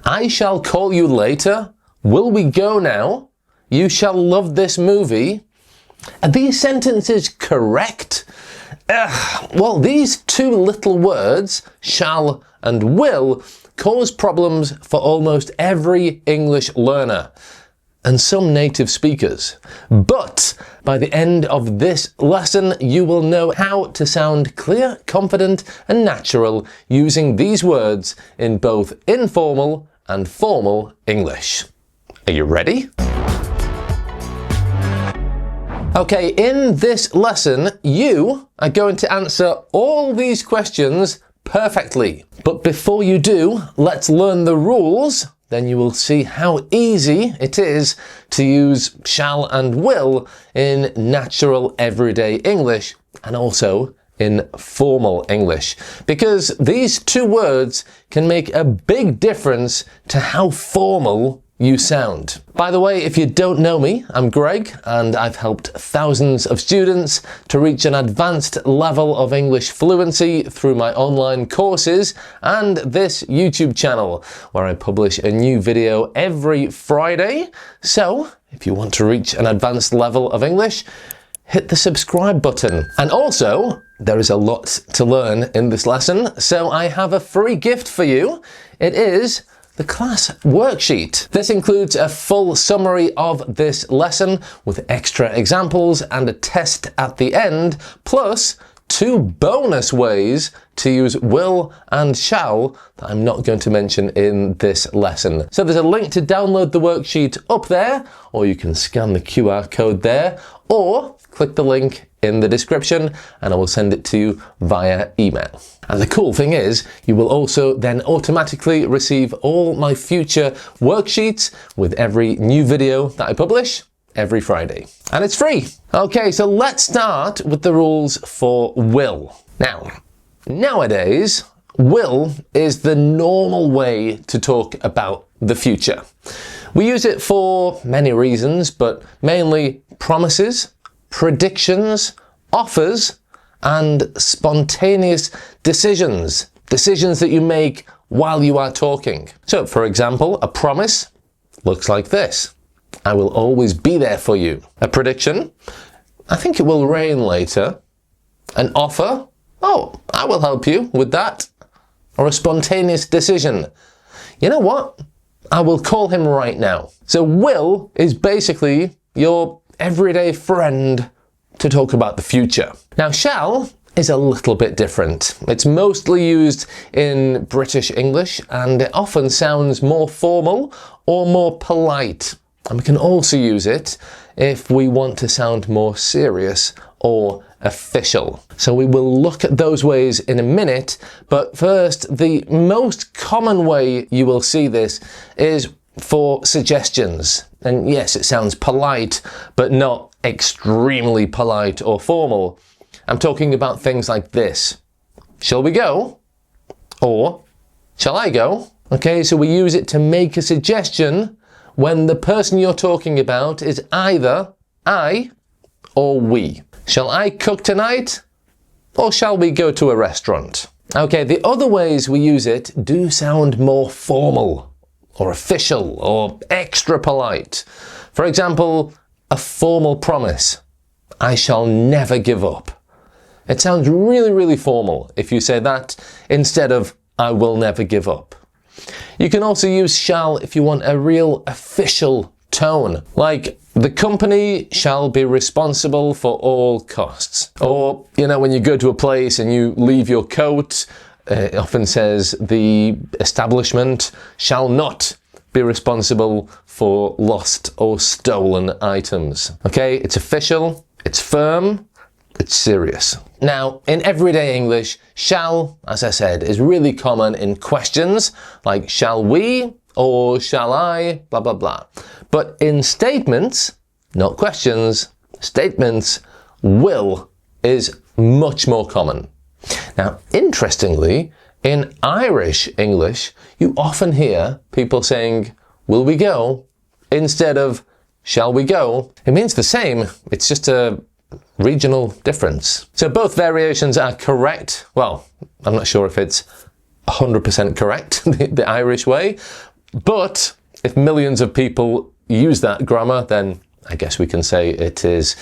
I shall call you later. Will we go now? You shall love this movie. Are these sentences correct? Well, these two little words, shall and will, cause problems for almost every English learner and some native speakers. But by the end of this lesson, you will know how to sound clear, confident, and natural using these words in both informal and formal English. Are you ready? Okay, in this lesson, you are going to answer all these questions perfectly. But before you do, let's learn the rules. Then you will see how easy it is to use shall and will in natural everyday English and also in formal English. Because these two words can make a big difference to how formal you sound. By the way, if you don't know me, I'm Greg, and I've helped thousands of students to reach an advanced level of English fluency through my online courses and this YouTube channel, where I publish a new video every Friday. So, if you want to reach an advanced level of English, hit the subscribe button. And also, there is a lot to learn in this lesson, so I have a free gift for you. It is the class worksheet. This includes a full summary of this lesson with extra examples and a test at the end, plus 2 bonus ways to use will and shall that I'm not going to mention in this lesson. So there's a link to download the worksheet up there, or you can scan the QR code there, or click the link in the description and I will send it to you via email. And the cool thing is, you will also then automatically receive all my future worksheets with every new video that I publish every Friday. And it's free. Okay, so let's start with the rules for will. Now, nowadays, will is the normal way to talk about the future. We use it for many reasons, but mainly promises, predictions, offers, and spontaneous decisions. Decisions that you make while you are talking. So, for example, a promise looks like this. I will always be there for you. A prediction, I think it will rain later. An offer, oh, I will help you with that. Or a spontaneous decision, you know what? I will call him right now. So will is basically your everyday friend to talk about the future. Now, shall is a little bit different. It's mostly used in British English and it often sounds more formal or more polite. And we can also use it if we want to sound more serious or official. So we will look at those ways in a minute, but first, the most common way you will see this is for suggestions. And yes, it sounds polite, but not extremely polite or formal. I'm talking about things like this. Shall we go? Or, shall I go? Okay, so we use it to make a suggestion when the person you're talking about is either I or we. Shall I cook tonight? Or shall we go to a restaurant? Okay, the other ways we use it do sound more formal or official or extra polite. For example, a formal promise. I shall never give up. It sounds really, really formal if you say that instead of I will never give up. You can also use shall if you want a real official tone, like the company shall be responsible for all costs. Or, you know, when you go to a place and you leave your coat, it often says the establishment shall not be responsible for lost or stolen items. Okay, it's official, it's firm, it's serious. Now, in everyday English, shall, as I said, is really common in questions like shall we or shall I, blah, blah, blah. But in statements, not questions, statements, will is much more common. Now, interestingly, in Irish English, you often hear people saying, will we go? Instead of, shall we go? It means the same, it's just a regional difference. So both variations are correct. Well, I'm not sure if it's 100% correct, the Irish way, But if millions of people use that grammar, then I guess we can say it is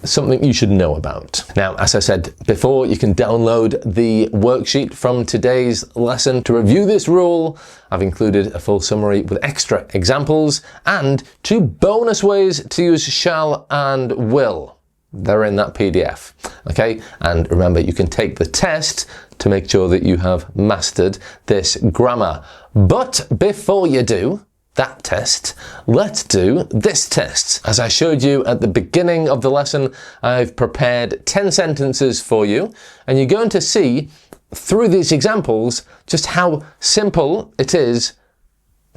something you should know about. Now, as I said before, you can download the worksheet from today's lesson. To review this rule, I've included a full summary with extra examples and 2 bonus ways to use shall and will. They're in that PDF, okay? And remember, you can take the test to make sure that you have mastered this grammar. But before you do that test, let's do this test. As I showed you at the beginning of the lesson, I've prepared 10 sentences for you, and you're going to see through these examples just how simple it is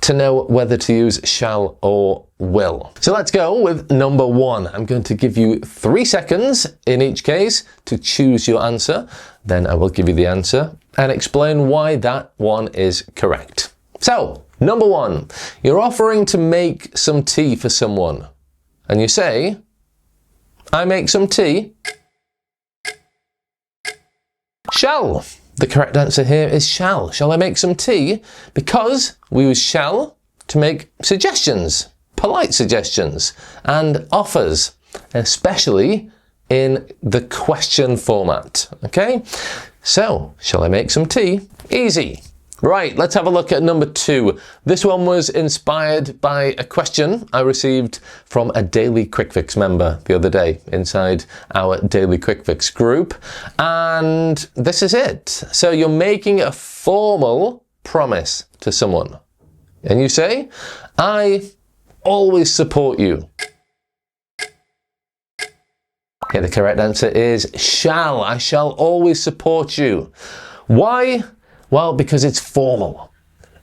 to know whether to use shall or will. So let's go with number 1. I'm going to give you 3 seconds in each case to choose your answer. Then I will give you the answer and explain why that one is correct. So, number 1, you're offering to make some tea for someone. And you say, I make some tea. Shall. The correct answer here is shall. Shall I make some tea? Because we use shall to make suggestions, polite suggestions, and offers, especially in the question format. Okay? So, shall I make some tea? Easy. Right, let's have a look at number 2. This one was inspired by a question I received from a Daily Quick Fix member the other day inside our Daily Quick Fix group. And this is it. So you're making a formal promise to someone. And you say, I always support you. Okay, the correct answer is shall. I shall always support you. Why? Well, because it's formal.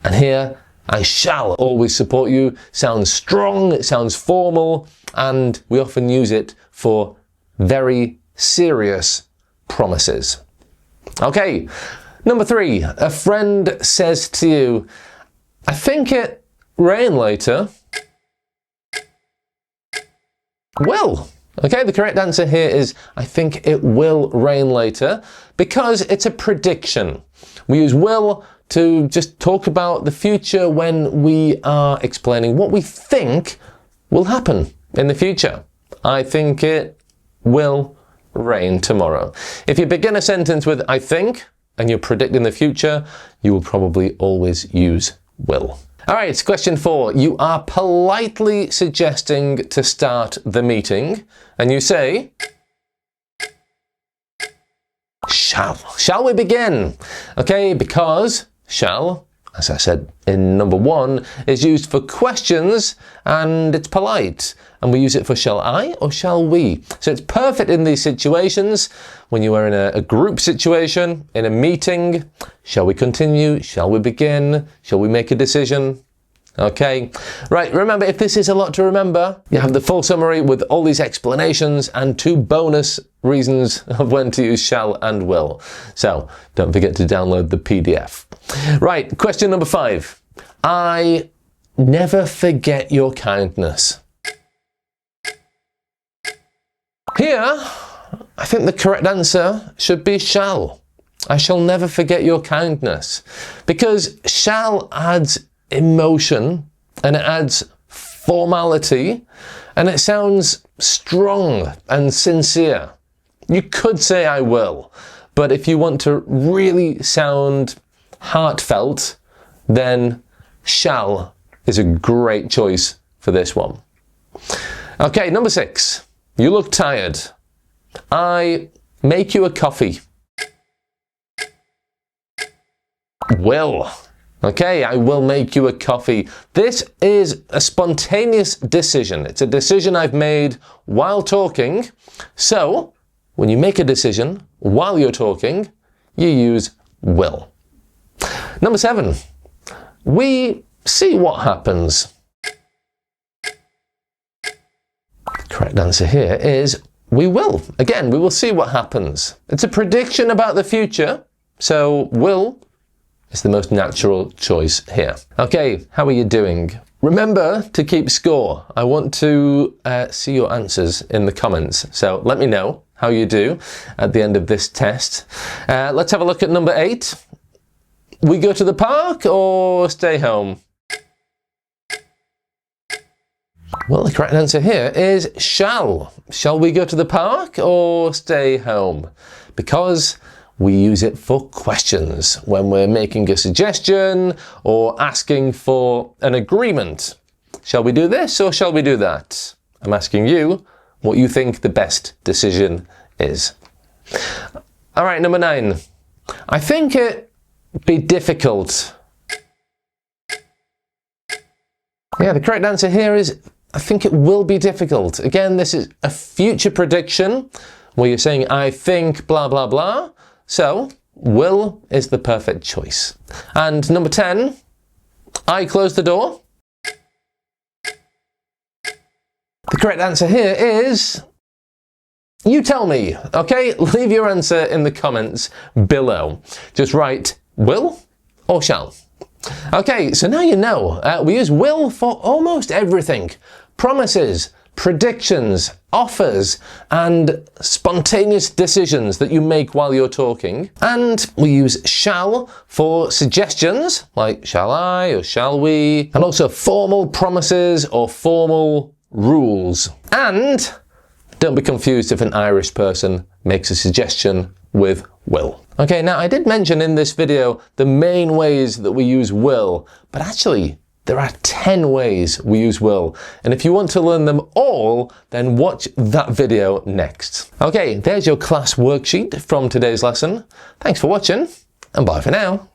And here, I shall always support you sounds strong, it sounds formal, and we often use it for very serious promises. Okay, number 3. A friend says to you, I think it rain later. Will. Okay, the correct answer here is I think it will rain later because it's a prediction. We use will to just talk about the future when we are explaining what we think will happen in the future. I think it will rain tomorrow. If you begin a sentence with I think and you're predicting the future, you will probably always use will. All right, question 4. You are politely suggesting to start the meeting, and you say, shall. Shall we begin? Okay, because shall, as I said in number 1, is used for questions, and it's polite. And we use it for shall I or shall we. So it's perfect in these situations when you are in a group situation, in a meeting. Shall we continue? Shall we begin? Shall we make a decision? Okay, right, remember, if this is a lot to remember, you have the full summary with all these explanations and 2 bonus reasons of when to use shall and will. So don't forget to download the PDF. Right, question number 5. I never forget your kindness. Here, I think the correct answer should be shall. I shall never forget your kindness. Because shall adds emotion and it adds formality and it sounds strong and sincere. You could say I will, but if you want to really sound heartfelt, then shall is a great choice for this one. Okay, number 6. You look tired. I make you a coffee. Will. Okay, I will make you a coffee. This is a spontaneous decision. It's a decision I've made while talking. So, when you make a decision while you're talking, you use will. Number 7. We see what happens. The correct answer here is we will. Again, we will see what happens. It's a prediction about the future, so will is the most natural choice here. Okay, how are you doing? Remember to keep score. I want to see your answers in the comments. So let me know how you do at the end of this test. Let's have a look at number 8. We go to the park or stay home? Well, the correct answer here is shall. Shall we go to the park or stay home? Because we use it for questions when we're making a suggestion or asking for an agreement. Shall we do this or shall we do that? I'm asking you what you think the best decision is. All right, number 9. I think it'd be difficult. Yeah, the correct answer here is I think it will be difficult. Again, this is a future prediction where you're saying I think blah blah blah. So, will is the perfect choice. And number 10, I close the door. The correct answer here is you tell me, okay? Leave your answer in the comments below. Just write will or shall. Okay, so now you know. We use will for almost everything. Promises, predictions, offers, and spontaneous decisions that you make while you're talking. And we use shall for suggestions, like shall I or shall we, and also formal promises or formal rules. And don't be confused if an Irish person makes a suggestion with will. Okay, now I did mention in this video the main ways that we use will, but actually there are 10 ways we use will. And if you want to learn them all, then watch that video next. Okay, there's your class worksheet from today's lesson. Thanks for watching, and bye for now.